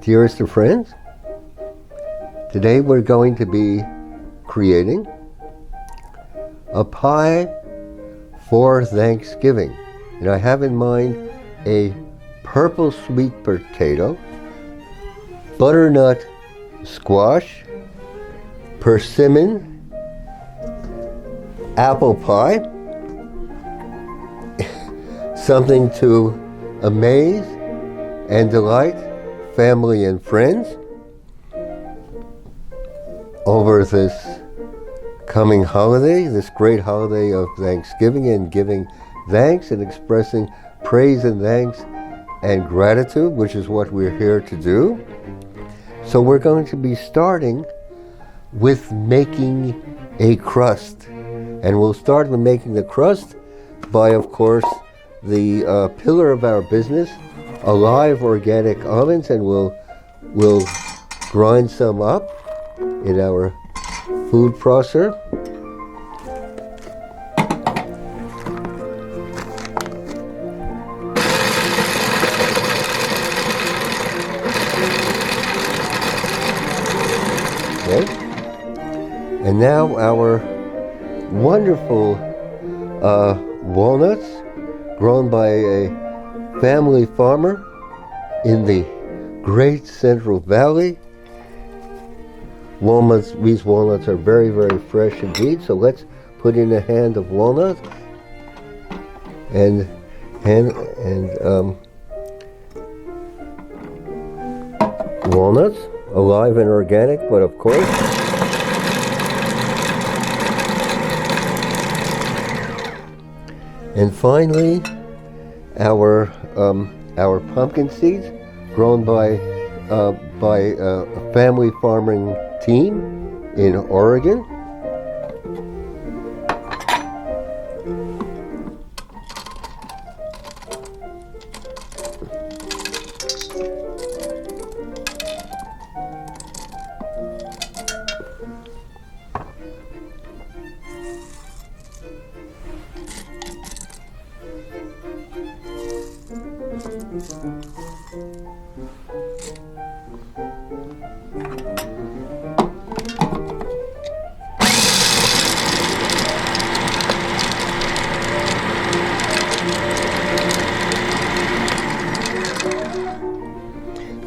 Dearest of friends, today we're going to be creating a pie for Thanksgiving. And I have in mind a purple sweet potato, butternut squash, persimmon apple pie, something to amaze and delight family and friends over this coming holiday, this great holiday of Thanksgiving, and giving thanks and expressing praise and thanks and gratitude, which is what we're here to do. So we're going to be starting with making a crust. And we'll start with making the crust by, of course, the pillar of our business, alive organic almonds, and we'll grind some up in our food processor. Okay. And now our wonderful walnuts, grown by a family farmer in the Great Central Valley. These walnuts are very, very fresh indeed. So let's put in a hand of walnuts and walnuts, alive and organic, but of course. And finally, our pumpkin seeds, grown by a family farming team in Oregon.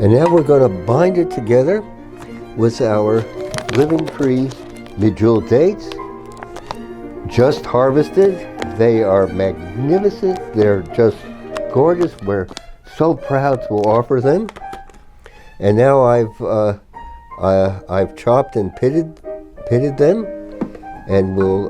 And now we're going to bind it together with our Living Tree medjool dates, just harvested. They are magnificent. They're just gorgeous. We're so proud to offer them. And now I've chopped and pitted them, and we'll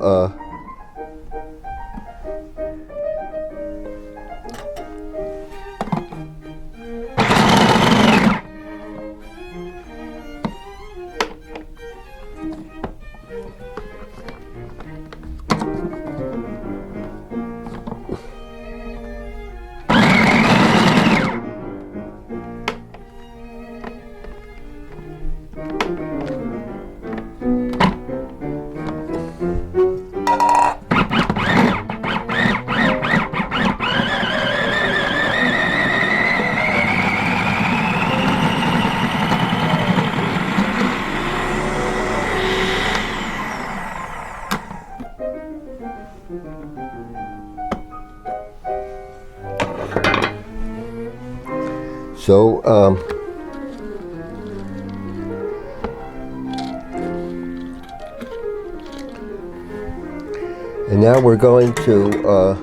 and now we're going to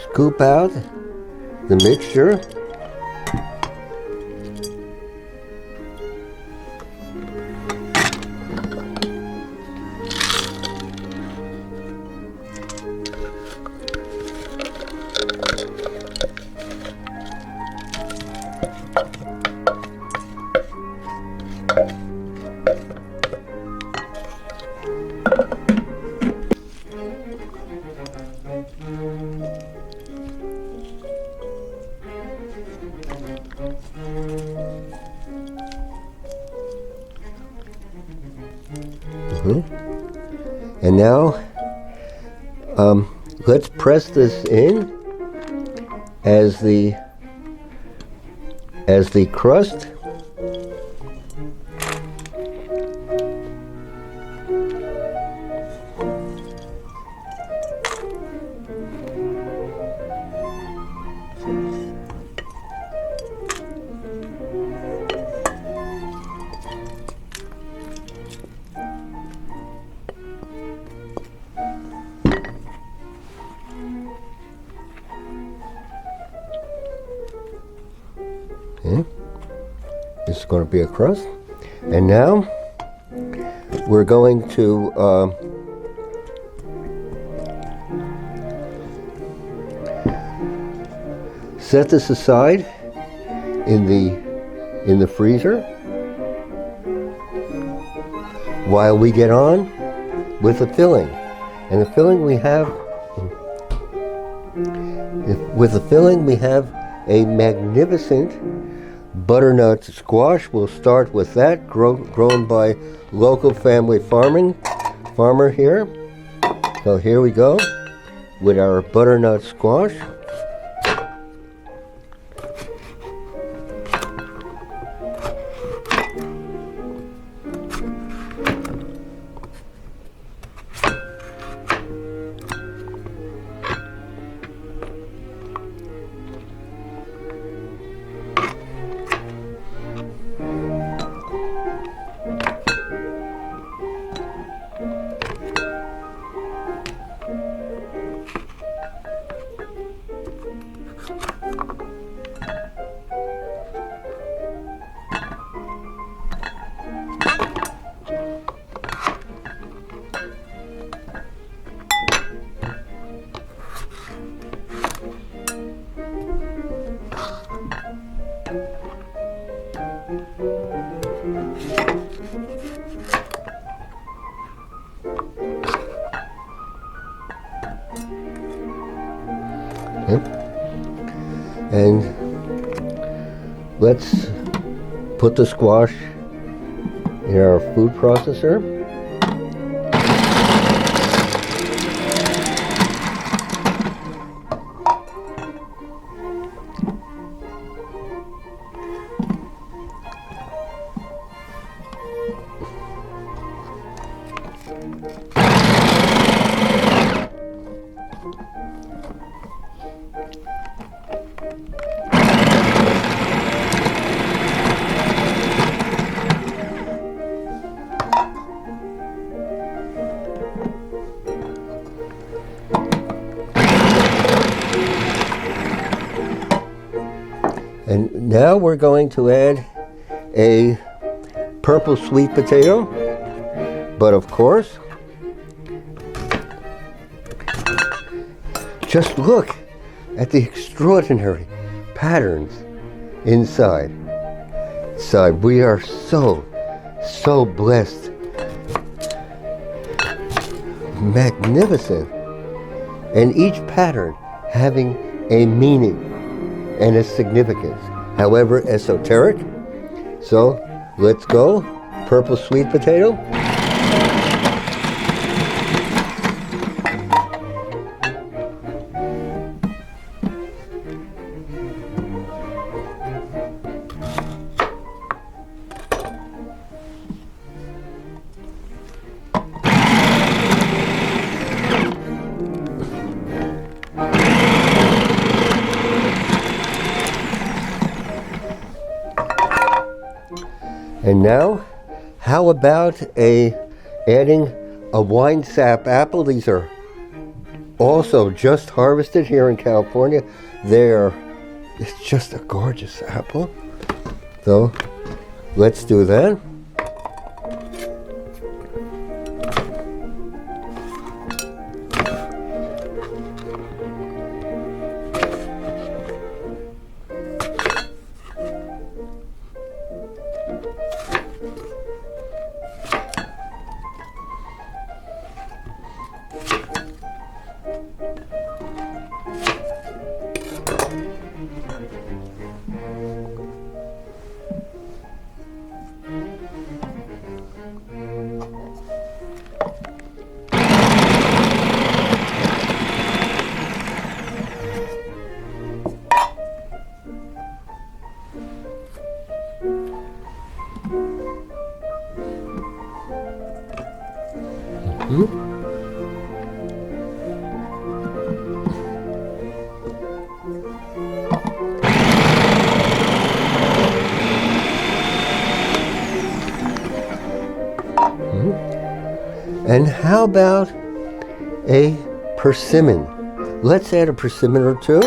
scoop out the mixture. And now let's press this in as the crust Okay. This is going to be a crust. And now we're going to set this aside in the freezer while we get on with the filling. And the filling we have, a magnificent butternut squash. We'll start with that, grown by local family farmer here. So here we go with our butternut squash. And let's put the squash in our food processor. And now we're going to add a purple sweet potato, but of course, just look at the extraordinary patterns inside. We are so blessed, magnificent, and each pattern having a meaning and a significance, however esoteric. So let's go, purple sweet potato. And now, how about adding a wine sap apple? These are also just harvested here in California. It's just a gorgeous apple. So let's do that. And how about a persimmon? Let's add a persimmon or two.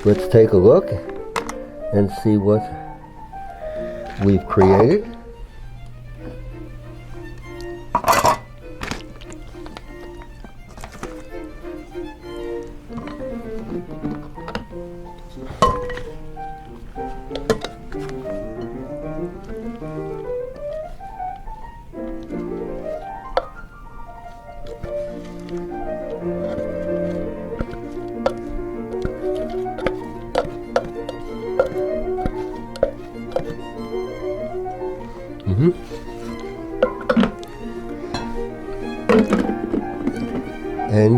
Let's take a look and see what we've created. And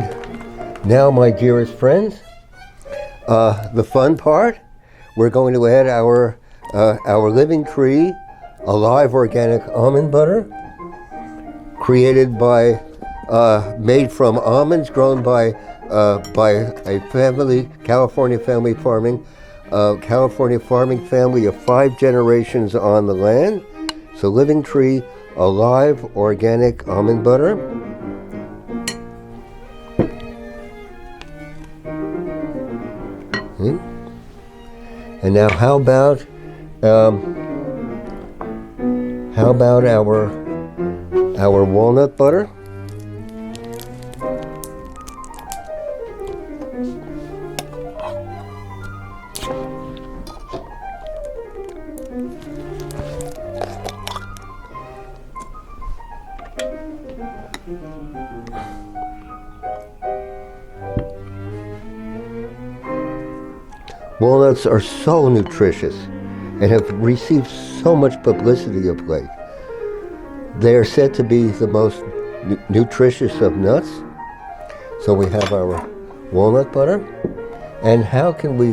now, my dearest friends, the fun part, we're going to add our Living Tree Alive Organic Almond Butter, created by, made from almonds grown by a family, California family farming family of 5 generations on the land. So Living Tree Alive Organic Almond Butter. And now, how about our walnut butter? Walnuts are so nutritious and have received so much publicity of late. They are said to be the most nutritious of nuts. So we have our walnut butter. And how can we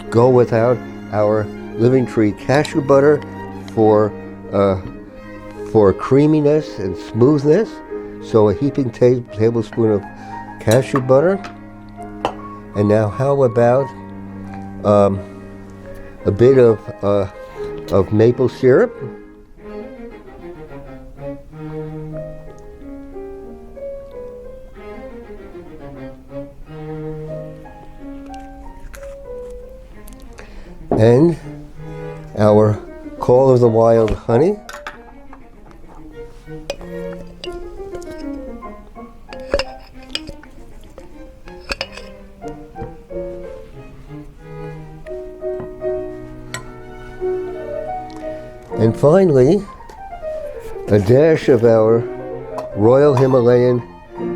go without our Living Tree cashew butter for creaminess and smoothness? So a heaping tablespoon of cashew butter. And now, how about a bit of maple syrup? And our Call of the Wild honey. And finally, a dash of our Royal Himalayan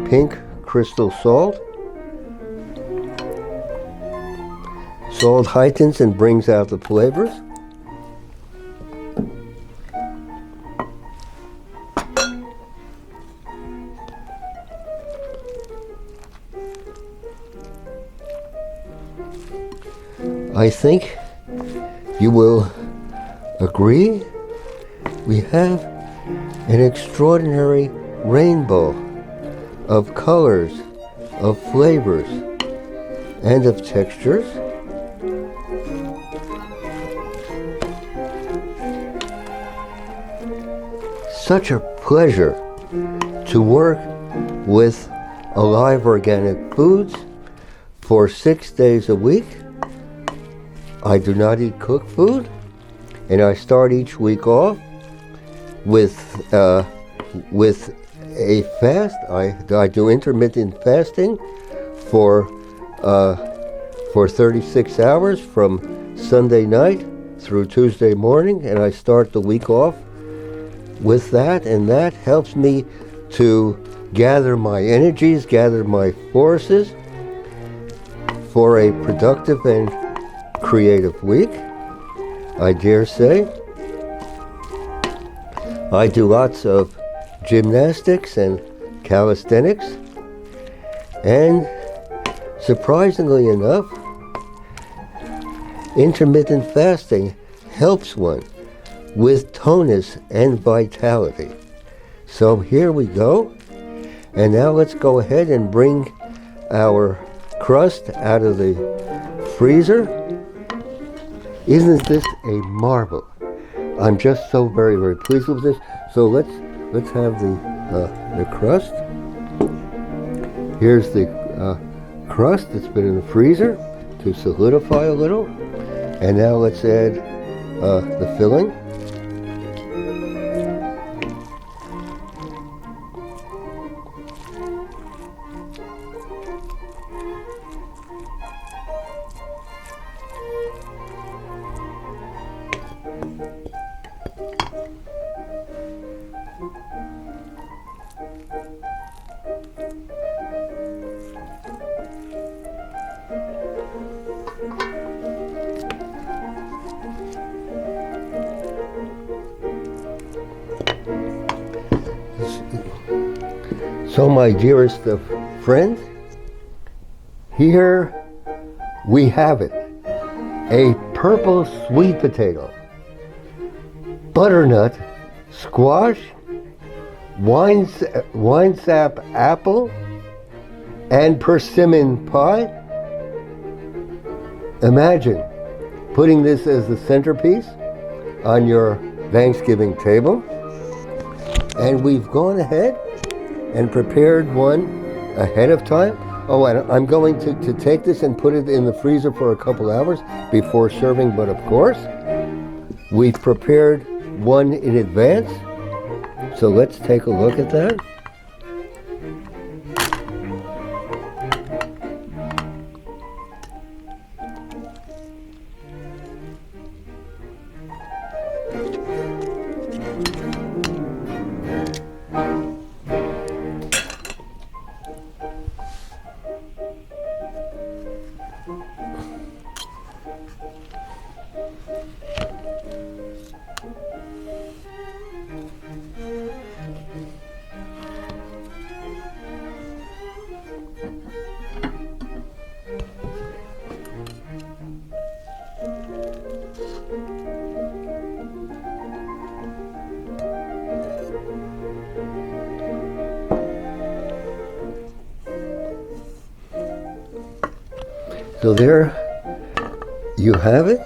pink crystal salt. Salt heightens and brings out the flavors. I think you will agree we have an extraordinary rainbow of colors, of flavors, and of textures. Such a pleasure to work with Alive Organic Foods for 6 days a week. I do not eat cooked food, and I start each week off with a fast. I do intermittent fasting for 36 hours from Sunday night through Tuesday morning, and I start the week off with that, and that helps me to gather my energies, gather my forces for a productive and creative week. I dare say. I do lots of gymnastics and calisthenics, and surprisingly enough, intermittent fasting helps one with tonus and vitality. So here we go, and now let's go ahead and bring our crust out of the freezer. Isn't this a marvel? I'm just so very, very pleased with this. So let's have the crust. Here's the crust that's been in the freezer to solidify a little. And now let's add the filling. So my dearest of friends, here we have it. A purple sweet potato, butternut squash, wine sap apple, and persimmon pie. Imagine putting this as the centerpiece on your Thanksgiving table. And we've gone ahead and prepared one ahead of time. Oh, and I'm going to take this and put it in the freezer for a couple hours before serving, but of course, we've prepared one in advance. So let's take a look at that. So there you have it.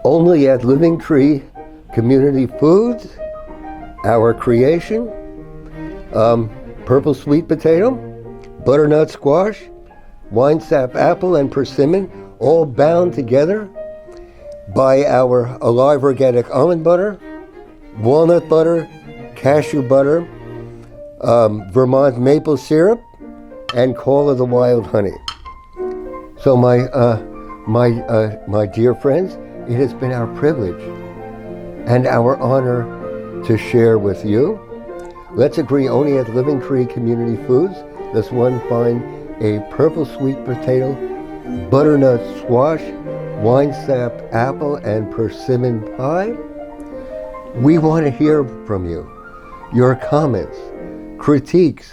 Only at Living Tree Community Foods, our creation. Purple sweet potato, butternut squash, wine sap apple, and persimmon, all bound together by our alive organic almond butter, walnut butter, cashew butter, Vermont maple syrup, and Call of the Wild honey. So my dear friends, it has been our privilege and our honor to share with you. Let's agree only at Living Tree Community Foods does one find a purple sweet potato, butternut squash, wine sap apple, and persimmon pie. We want to hear from you. Your comments, critiques,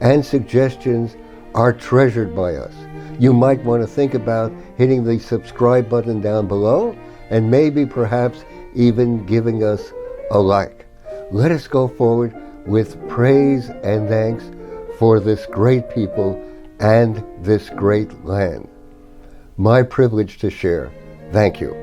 and suggestions are treasured by us. You might want to think about hitting the subscribe button down below and maybe perhaps even giving us a like. Let us go forward with praise and thanks for this great people and this great land. My privilege to share. Thank you.